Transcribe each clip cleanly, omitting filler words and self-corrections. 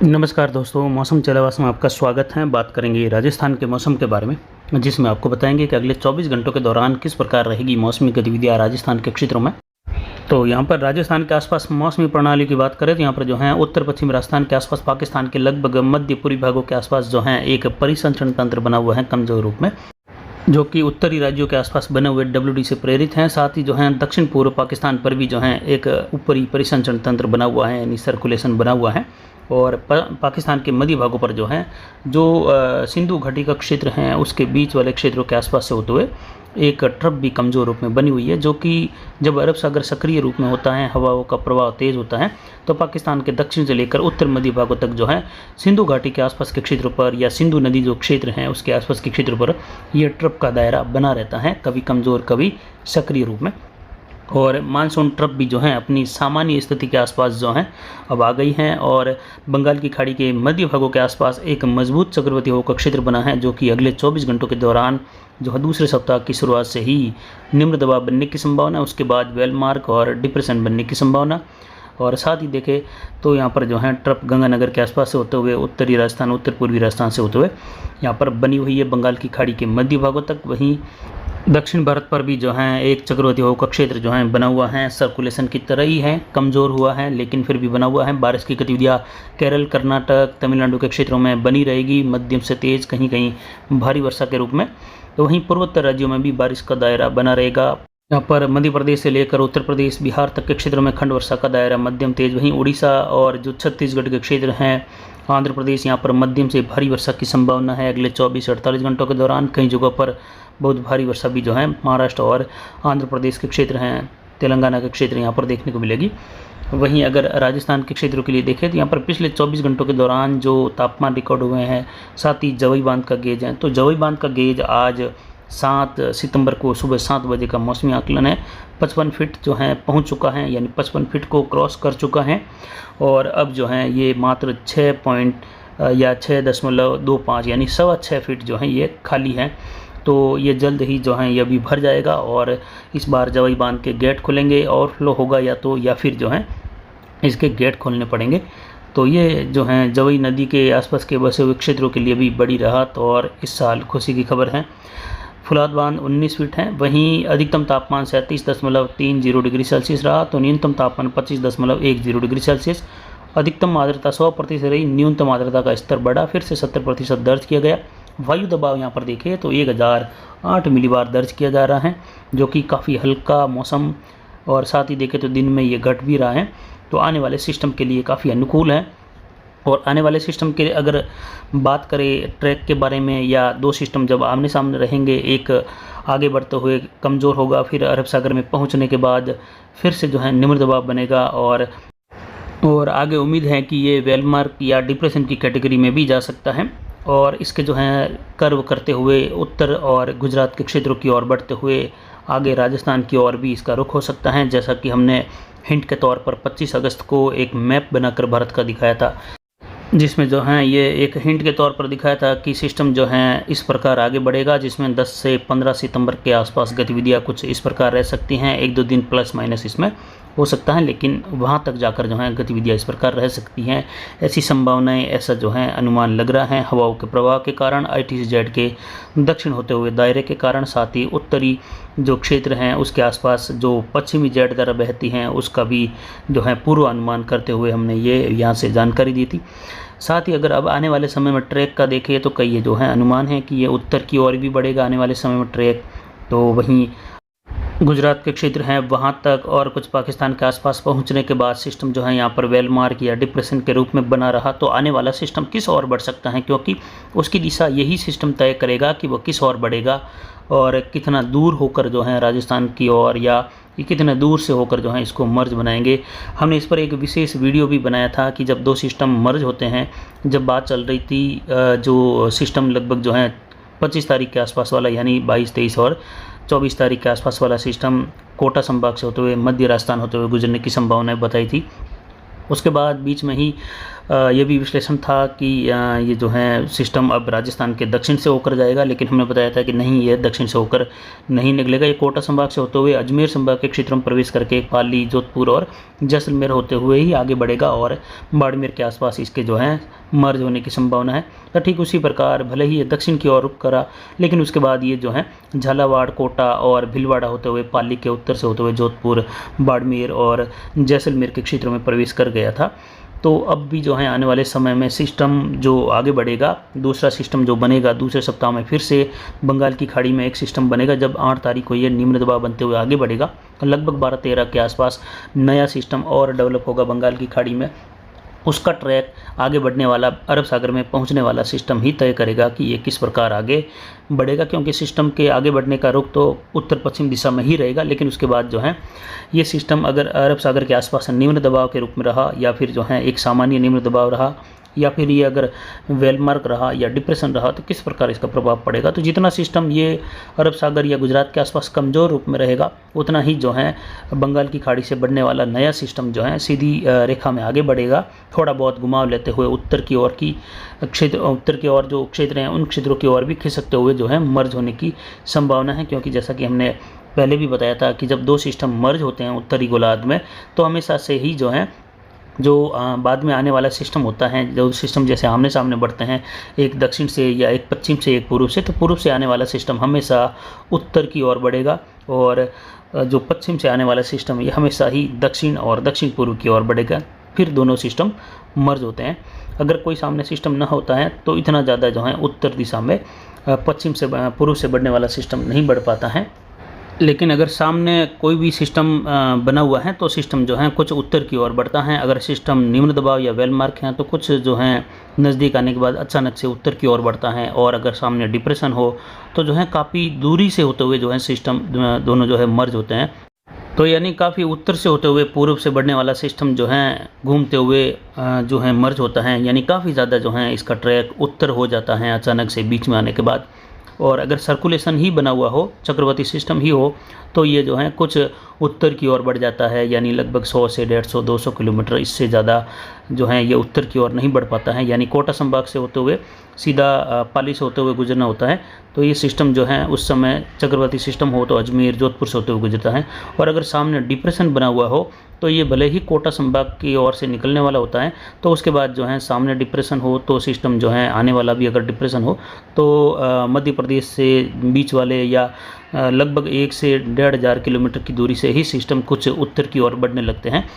नमस्कार दोस्तों, मौसम चलावास में आपका स्वागत है। बात करेंगे राजस्थान के मौसम के बारे में, जिसमें आपको बताएंगे कि अगले 24 घंटों के दौरान किस प्रकार रहेगी मौसमी गतिविधियाँ राजस्थान के क्षेत्रों में। तो यहाँ पर राजस्थान के आसपास मौसमी प्रणाली की बात करें तो यहाँ पर जो है उत्तर पश्चिम राजस्थान के आसपास पाकिस्तान के लगभग मध्य पूर्वी भागों के आसपास जो है एक परिसंचरण तंत्र बना हुआ है कमजोर रूप में, जो कि उत्तरी राज्यों के आसपास बने हुए WD से प्रेरित हैं। साथ ही जो है दक्षिण पूर्व पाकिस्तान पर भी जो है एक ऊपरी परिसंचरण तंत्र बना हुआ है, यानी सर्कुलेशन बना हुआ है। और पाकिस्तान के मध्य भागों पर जो है सिंधु घाटी का क्षेत्र है उसके बीच वाले क्षेत्रों के आसपास से होते हुए एक ट्रफ भी कमज़ोर रूप में बनी हुई है, जो कि जब अरब सागर सक्रिय रूप में होता है, हवाओं का प्रवाह तेज़ होता है, तो पाकिस्तान के दक्षिण से लेकर उत्तर मध्य भागों तक जो है सिंधु घाटी के आसपास के क्षेत्रों पर या सिंधु नदी जो क्षेत्र हैं उसके आसपास के क्षेत्रों पर यह ट्रफ का दायरा बना रहता है, कभी कमज़ोर कभी सक्रिय रूप में। और मानसून ट्रफ भी जो है अपनी सामान्य स्थिति के आसपास जो है अब आ गई हैं और बंगाल की खाड़ी के मध्य भागों के आसपास एक मजबूत चक्रवाती हवा का क्षेत्र बना है, जो कि अगले 24 घंटों के दौरान जो है दूसरे सप्ताह की शुरुआत से ही निम्न दबाव बनने की संभावना, उसके बाद वेलमार्क और डिप्रेशन बनने की संभावना। और साथ ही देखें तो यहाँ पर जो है ट्रफ गंगानगर के आसपास से होते हुए उत्तरी राजस्थान उत्तर पूर्वी राजस्थान से होते हुए यहाँ पर बनी हुई है बंगाल की खाड़ी के मध्य भागों तक। वहीं दक्षिण भारत पर भी जो है एक चक्रवाती हवा का क्षेत्र जो है बना हुआ है, सर्कुलेशन की तरह ही है, कमज़ोर हुआ है लेकिन फिर भी बना हुआ है। बारिश की गतिविधियाँ केरल, कर्नाटक, तमिलनाडु के क्षेत्रों में बनी रहेगी, मध्यम से तेज़, कहीं कहीं भारी वर्षा के रूप में। तो वहीं पूर्वोत्तर राज्यों में भी बारिश का दायरा बना रहेगा। यहाँ पर मध्य प्रदेश से लेकर उत्तर प्रदेश, बिहार तक के क्षेत्रों में खंड वर्षा का दायरा मध्यम तेज। वहीं उड़ीसा और जो छत्तीसगढ़ के क्षेत्र हैं, आंध्र प्रदेश, यहाँ पर मध्यम से भारी वर्षा की संभावना है अगले 24-48 घंटों के दौरान। कई जगहों पर बहुत भारी वर्षा भी जो है महाराष्ट्र और आंध्र प्रदेश के क्षेत्र हैं, तेलंगाना के क्षेत्र यहाँ पर देखने को मिलेगी। वहीं अगर राजस्थान के क्षेत्रों के लिए देखें तो यहाँ पर पिछले 24 घंटों के दौरान जो तापमान रिकॉर्ड हुए हैं, साथ ही जवई बांध का गेज है, तो जवई बांध का गेज आज 7 सितंबर को सुबह 7 बजे का मौसमी आकलन है 55 फीट जो है पहुंच चुका है, यानी 55 फीट को क्रॉस कर चुका है। और अब जो है ये मात्र 6.25 यानी 6.25 फीट जो है ये खाली है। तो ये जल्द ही जो है ये भी भर जाएगा और इस बार जवई बांध के गेट खुलेंगे, ओवरफ्लो होगा या फिर जो है इसके गेट खोलने पड़ेंगे। तो ये जो है जवई नदी के आसपास के बसे हुए क्षेत्रों के लिए भी बड़ी राहत और इस साल खुशी की खबर है। फुलाद बांध 19 फीट है। वहीं अधिकतम तापमान 37.30 डिग्री सेल्सियस रहा, तो न्यूनतम तापमान 25.10 डिग्री सेल्सियस। अधिकतम आर्द्रता 100% रही, न्यूनतम आर्द्रता का स्तर बढ़ा, फिर से 70% दर्ज किया गया। वायु दबाव यहाँ पर देखें तो 1008 मिलीबार दर्ज किया जा रहा है, जो कि काफ़ी हल्का मौसम, और साथ ही देखें तो दिन में ये घट भी रहा है, तो आने वाले सिस्टम के लिए काफ़ी अनुकूल है। और आने वाले सिस्टम के अगर बात करें ट्रैक के बारे में, या दो सिस्टम जब आमने सामने रहेंगे, एक आगे बढ़ते हुए कमज़ोर होगा, फिर अरब सागर में पहुंचने के बाद फिर से जो है निम्न दबाव बनेगा, और आगे उम्मीद है कि ये वेलमार्क या डिप्रेशन की कैटेगरी में भी जा सकता है। और इसके जो है कर्व करते हुए उत्तर और गुजरात के क्षेत्रों की ओर बढ़ते हुए आगे राजस्थान की ओर भी इसका रुख हो सकता है, जैसा कि हमने हिंट के तौर पर 25 अगस्त को एक मैप बनाकर भारत का दिखाया था, जिसमें जो है ये एक हिंट के तौर पर दिखाया था कि सिस्टम जो है इस प्रकार आगे बढ़ेगा, जिसमें 10 से 15 सितंबर के आसपास गतिविधियां कुछ इस प्रकार रह सकती हैं। 1-2 दिन प्लस माइनस इसमें हो सकता है, लेकिन वहां तक जाकर जो है गतिविधियां इस प्रकार रह सकती हैं, ऐसी संभावनाएं, ऐसा जो है अनुमान लग रहा है हवाओं के प्रवाह के कारण, ITZ के दक्षिण होते हुए दायरे के कारण, साथ ही उत्तरी जो क्षेत्र हैं उसके आसपास जो पश्चिमी जेट दर बहती हैं उसका भी जो है पूर्व अनुमान करते हुए हमने ये यहाँ से जानकारी दी थी। साथ ही अगर अब आने वाले समय में ट्रैक का देखें तो कई जो है अनुमान है कि ये उत्तर की ओर भी बढ़ेगा आने वाले समय में ट्रैक। तो वहीं गुजरात के क्षेत्र हैं वहाँ तक और कुछ पाकिस्तान के आसपास पहुँचने के बाद सिस्टम जो है यहाँ पर वेलमार्क या डिप्रेशन के रूप में बना रहा, तो आने वाला सिस्टम किस ओर बढ़ सकता है, क्योंकि उसकी दिशा यही सिस्टम तय करेगा कि वो किस ओर बढ़ेगा और कितना दूर होकर जो है राजस्थान की ओर, या ये कितने दूर से होकर जो है इसको मर्ज बनाएंगे। हमने इस पर एक विशेष वीडियो भी बनाया था कि जब दो सिस्टम मर्ज होते हैं, जब बात चल रही थी जो सिस्टम लगभग जो है 25 तारीख के आसपास वाला, यानी 22, 23 और 24 तारीख के आसपास वाला सिस्टम कोटा संभाग से होते हुए मध्य राजस्थान होते हुए गुजरने की संभावनाएं बताई थी। उसके बाद बीच में ही ये भी विश्लेषण था कि ये जो है सिस्टम अब राजस्थान के दक्षिण से होकर जाएगा, लेकिन हमने बताया था कि नहीं, ये दक्षिण से होकर नहीं निकलेगा। ये कोटा संभाग से होते हुए अजमेर संभाग के क्षेत्रों में प्रवेश करके पाली, जोधपुर और जैसलमेर होते हुए ही आगे बढ़ेगा और बाड़मेर के आसपास इसके जो है मर्ज होने की संभावना है। तो ठीक उसी प्रकार भले ही ये दक्षिण की ओर रुख करा, लेकिन उसके बाद ये जो है झालावाड़, कोटा और भीलवाड़ा होते हुए पाली के उत्तर से होते हुए जोधपुर, बाड़मेर और जैसलमेर के क्षेत्रों में प्रवेश कर गया था। तो अब भी जो है आने वाले समय में सिस्टम जो आगे बढ़ेगा, दूसरा सिस्टम जो बनेगा दूसरे सप्ताह में फिर से बंगाल की खाड़ी में एक सिस्टम बनेगा। जब 8 तारीख को ये निम्न दबाव बनते हुए आगे बढ़ेगा, लगभग 12-13 के आसपास नया सिस्टम और डेवलप होगा बंगाल की खाड़ी में। उसका ट्रैक आगे बढ़ने वाला, अरब सागर में पहुंचने वाला सिस्टम ही तय करेगा कि ये किस प्रकार आगे बढ़ेगा, क्योंकि सिस्टम के आगे बढ़ने का रुख तो उत्तर पश्चिम दिशा में ही रहेगा। लेकिन उसके बाद जो है ये सिस्टम अगर अरब सागर के आसपास निम्न दबाव के रूप में रहा, या फिर जो है एक सामान्य निम्न दबाव रहा, या फिर ये अगर वेलमार्क रहा या डिप्रेशन रहा, तो किस प्रकार इसका प्रभाव पड़ेगा। तो जितना सिस्टम ये अरब सागर या गुजरात के आसपास कमज़ोर रूप में रहेगा, उतना ही जो है बंगाल की खाड़ी से बढ़ने वाला नया सिस्टम जो है सीधी रेखा में आगे बढ़ेगा, थोड़ा बहुत घुमाव लेते हुए उत्तर की ओर जो क्षेत्र हैं उन क्षेत्रों की ओर भी खिसकते हुए जो है मर्ज होने की संभावना है। क्योंकि जैसा कि हमने पहले भी बताया था कि जब दो सिस्टम मर्ज होते हैं उत्तरी गोलार्ध में, तो हमेशा से ही जो है बाद में आने वाला सिस्टम होता है, जो सिस्टम जैसे आमने सामने बढ़ते हैं, एक दक्षिण से या एक पश्चिम से एक पूर्व से, तो पूर्व से आने वाला सिस्टम हमेशा उत्तर की ओर बढ़ेगा, और जो पश्चिम से आने वाला सिस्टम ये हमेशा ही दक्षिण और दक्षिण पूर्व की ओर बढ़ेगा। फिर दोनों सिस्टम मर्ज होते हैं। अगर कोई सामने सिस्टम ना होता है तो इतना ज़्यादा जो है उत्तर दिशा में पश्चिम से पूर्व से बढ़ने वाला सिस्टम नहीं बढ़ पाता है। लेकिन अगर सामने कोई भी सिस्टम बना हुआ है तो सिस्टम जो है कुछ उत्तर की ओर बढ़ता है। अगर सिस्टम निम्न दबाव या वेलमार्क हैं तो कुछ जो है नज़दीक आने के बाद अचानक से उत्तर की ओर बढ़ता है, और अगर सामने डिप्रेशन हो तो जो है काफ़ी दूरी से होते हुए जो है सिस्टम दोनों जो है मर्ज होते हैं। तो यानी काफ़ी उत्तर से होते हुए पूर्व से बढ़ने वाला सिस्टम जो है घूमते हुए जो है मर्ज होता है, यानी काफ़ी ज़्यादा जो है इसका ट्रैक उत्तर हो जाता है अचानक से बीच में आने के बाद। और अगर सर्कुलेशन ही बना हुआ हो, चक्रवर्ती सिस्टम ही हो, तो ये जो है कुछ उत्तर की ओर बढ़ जाता है, यानी लगभग 100 से 150-200 किलोमीटर, इससे ज़्यादा जो है ये उत्तर की ओर नहीं बढ़ पाता है। यानी कोटा संभाग से होते हुए सीधा पाली से होते हुए गुजरना होता है। तो ये सिस्टम जो है उस समय चक्रवर्ती सिस्टम हो तो अजमेर, जोधपुर से होते हुए गुजरता है। और अगर सामने डिप्रेशन बना हुआ हो तो ये भले ही कोटा संभाग की ओर से निकलने वाला होता है, तो उसके बाद जो है सामने डिप्रेशन हो तो सिस्टम जो है आने वाला भी अगर डिप्रेशन हो तो मध्य प्रदेश से बीच वाले या लगभग 1 से 1,500 किलोमीटर की दूरी से ही सिस्टम कुछ उत्तर की ओर बढ़ने लगते हैं।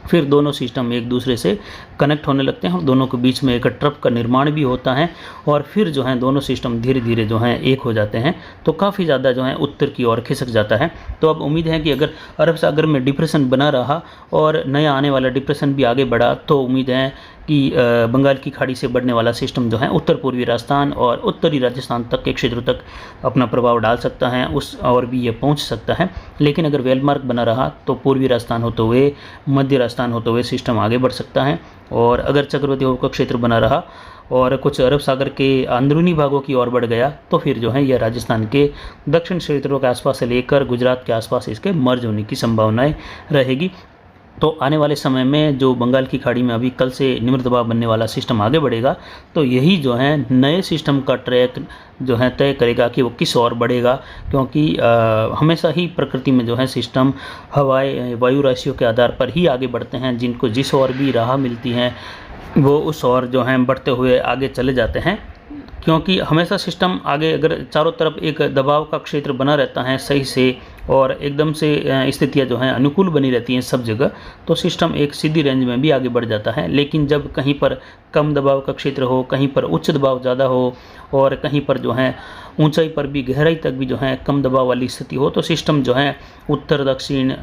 फिर दोनों सिस्टम एक दूसरे से कनेक्ट होने लगते हैं और दोनों के बीच में एक ट्रफ का निर्माण भी होता है, और फिर जो है दोनों सिस्टम धीरे धीरे जो है एक हो जाते हैं, तो काफ़ी ज़्यादा जो है उत्तर की ओर खिसक जाता है। तो अब उम्मीद है कि अगर अरब सागर में डिप्रेशन बना रहा और नया आने वाला डिप्रेशन भी आगे बढ़ा, तो उम्मीद है कि बंगाल की खाड़ी से बढ़ने वाला सिस्टम जो है उत्तर पूर्वी राजस्थान और उत्तरी राजस्थान तक के क्षेत्रों तक अपना प्रभाव डाल सकता है, उस और भी ये पहुंच सकता है। लेकिन अगर वेलमार्क बना रहा तो पूर्वी राजस्थान होते हुए मध्य राजस्थान होते हुए सिस्टम आगे बढ़ सकता है। और अगर चक्रवाती हवा का क्षेत्र बना रहा और कुछ अरब सागर के अंदरूनी भागों की ओर बढ़ गया, तो फिर जो है यह राजस्थान के दक्षिण क्षेत्रों के आसपास से लेकर गुजरात के आसपास इसके मर्ज होने की संभावनाएँ रहेगी। तो आने वाले समय में जो बंगाल की खाड़ी में अभी कल से निम्न दबाव बनने वाला सिस्टम आगे बढ़ेगा, तो यही जो है नए सिस्टम का ट्रैक जो है तय करेगा कि वो किस ओर बढ़ेगा। क्योंकि हमेशा ही प्रकृति में जो है सिस्टम वायु राशियों के आधार पर ही आगे बढ़ते हैं, जिनको जिस ओर भी राह मिलती है वो उस ओर जो है बढ़ते हुए आगे चले जाते हैं। क्योंकि हमेशा सिस्टम आगे अगर चारों तरफ एक दबाव का क्षेत्र बना रहता है सही से, और एकदम से स्थितियाँ जो हैं अनुकूल बनी रहती हैं सब जगह, तो सिस्टम एक सीधी रेंज में भी आगे बढ़ जाता है। लेकिन जब कहीं पर कम दबाव का क्षेत्र हो, कहीं पर उच्च दबाव ज़्यादा हो, और कहीं पर जो है ऊंचाई पर भी गहराई तक भी जो है कम दबाव वाली स्थिति हो, तो सिस्टम जो है उत्तर दक्षिण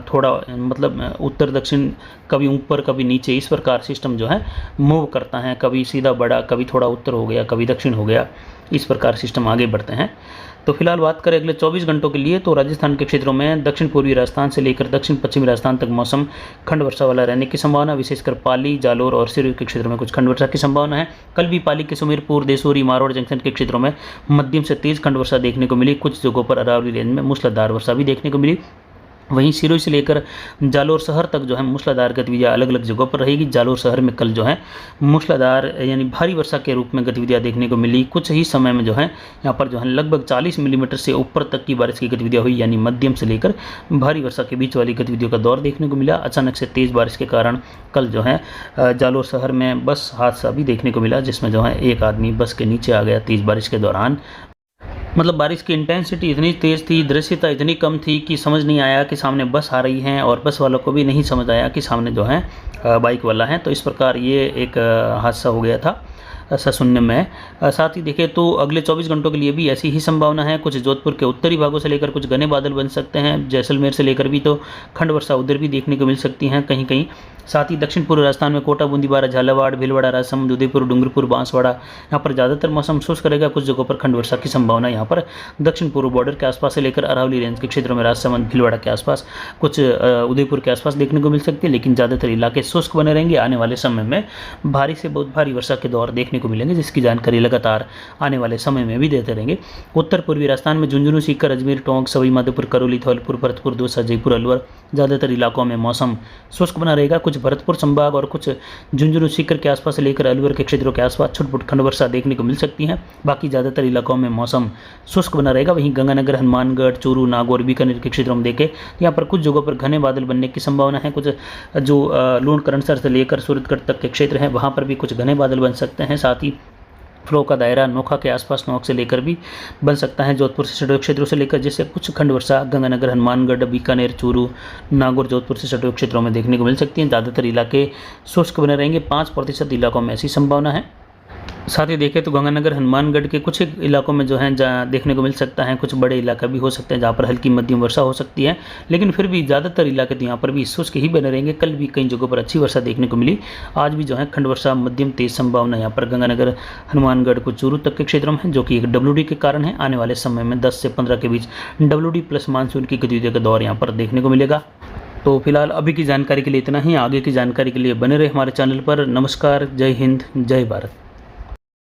थोड़ा मतलब उत्तर दक्षिण कभी ऊपर कभी नीचे, इस प्रकार सिस्टम जो है मूव करता है। कभी सीधा बढ़ा, कभी थोड़ा उत्तर हो गया, कभी दक्षिण हो गया, इस प्रकार सिस्टम आगे बढ़ते हैं। तो फिलहाल बात करें अगले 24 घंटों के लिए, तो राजस्थान के क्षेत्रों में दक्षिण पूर्वी राजस्थान से लेकर दक्षिण पश्चिमी राजस्थान तक मौसम खंड वर्षा वाला रहने की संभावना, विशेषकर पाली, जालोर और सिरसा के क्षेत्रों में कुछ खंड वर्षा की संभावना है। कल भी पाली के सुमेरपुर, देसूरी, मारोड़ जंक्शन के क्षेत्रों में मध्यम से तेज खंड वर्षा देखने को मिली। कुछ जगहों पर अरावली रेंज में मूसलाधार वर्षा भी देखने को मिली। वहीं सिरोही से लेकर जालोर शहर तक जो है मूसलाधार गतिविधियाँ अलग अलग जगहों पर रहेगी। जालोर शहर में कल जो है मूसलाधार यानी भारी वर्षा के रूप में गतिविधियाँ देखने को मिली। कुछ ही समय में जो है यहाँ पर जो है लगभग 40 मिलीमीटर से ऊपर तक की बारिश की गतिविधियाँ हुई, यानी मध्यम से लेकर भारी वर्षा के बीच वाली गतिविधियों का दौर देखने को मिला। अचानक से तेज़ बारिश के कारण कल जो है जालोर शहर में बस हादसा भी देखने को मिला, जिसमें जो है एक आदमी बस के नीचे आ गया तेज़ बारिश के दौरान। मतलब बारिश की इंटेंसिटी इतनी तेज़ थी, दृश्यता इतनी कम थी कि समझ नहीं आया कि सामने बस आ रही है, और बस वालों को भी नहीं समझ आया कि सामने जो है बाइक वाला है। तो इस प्रकार ये एक हादसा हो गया था, ऐसा सुनने में है। साथ ही देखें तो अगले 24 घंटों के लिए भी ऐसी ही संभावना है। कुछ जोधपुर के उत्तरी भागों से लेकर कुछ घने बादल बन सकते हैं। जैसलमेर से लेकर भी तो खंड वर्षा उधर भी देखने को मिल सकती हैं कहीं कहीं। साथ ही दक्षिण पूर्व राजस्थान में कोटा, बूंदी, बारा, झालावाड़, भीलवाड़ा, राजसमंद, उदयपुर, डूंगरपुर, बांसवाड़ा, यहाँ पर ज़्यादातर मौसम शुष्क रहेगा। कुछ जगहों पर खंड वर्षा की संभावना यहाँ पर दक्षिण पूर्व बॉर्डर के आसपास से लेकर अरावली रेंज के क्षेत्रों में, राजसमंद, भीलवाड़ा के आसपास, कुछ उदयपुर के आसपास देखने को मिल सकती है। लेकिन ज़्यादातर इलाके शुष्क बने रहेंगे। आने वाले समय में भारी से बहुत भारी वर्षा के दौर देखने को मिलेंगे, जिसकी जानकारी लगातार आने वाले समय में भी देते रहेंगे। उत्तर पूर्वी राजस्थान में झुंझुनू, सीकर, अजमेर, टोंक, सवाई माधोपुर, करौली, धौलपुर, भरतपुर, दौसा, जयपुर, अलवर, ज़्यादातर इलाकों में मौसम शुष्क बना रहेगा। कुछ भरतपुर संभाग और कुछ झुंझुनू, सीकर के आसपास से लेकर अलवर के क्षेत्रों के आसपास छुटपुट खंड वर्षा देखने को मिल सकती है। बाकी ज़्यादातर इलाकों में मौसम शुष्क बना रहेगा। वहीं गंगानगर, हनुमानगढ़, चूरू, नागौर, बीकानेर के क्षेत्रों में देखें तो यहाँ पर कुछ जगहों पर घने बादल बनने की संभावना है। कुछ जो लूण करनसर से लेकर सूरतगढ़ तक के क्षेत्र हैं, वहाँ पर भी कुछ घने बादल बन सकते हैं। साथ ही फ्लो का दायरा नोखा के आसपास, नोक से लेकर भी बन सकता है। जोधपुर से सटे क्षेत्रों से लेकर जैसे कुछ खंड वर्षा गंगानगर, हनुमानगढ़, बीकानेर, चूरू, नागौर, जोधपुर से सटे क्षेत्रों में देखने को मिल सकती है। ज़्यादातर इलाके शुष्क बने रहेंगे। 5% इलाकों में ऐसी संभावना है। साथ ही देखें तो गंगानगर, हनुमानगढ़ के कुछ इलाकों में जो है देखने को मिल सकता है। कुछ बड़े इलाका भी हो सकते हैं जहाँ पर हल्की मध्यम वर्षा हो सकती है, लेकिन फिर भी ज़्यादातर इलाके तो यहाँ पर भी शुष्क ही बने रहेंगे। कल भी कई जगहों पर अच्छी वर्षा देखने को मिली। आज भी जो है खंड वर्षा मध्यम तेज संभावना यहाँ पर गंगानगर, हनुमानगढ़ को चूरू तक के क्षेत्रों में, जो कि एक WD के कारण है। आने वाले समय में 10 से 15 के बीच WD प्लस मानसून की गतिविधियों का दौर यहाँ पर देखने को मिलेगा। तो फिलहाल अभी की जानकारी के लिए इतना ही। आगे की जानकारी के लिए बने रहे हमारे चैनल पर। नमस्कार, जय हिंद, जय भारत।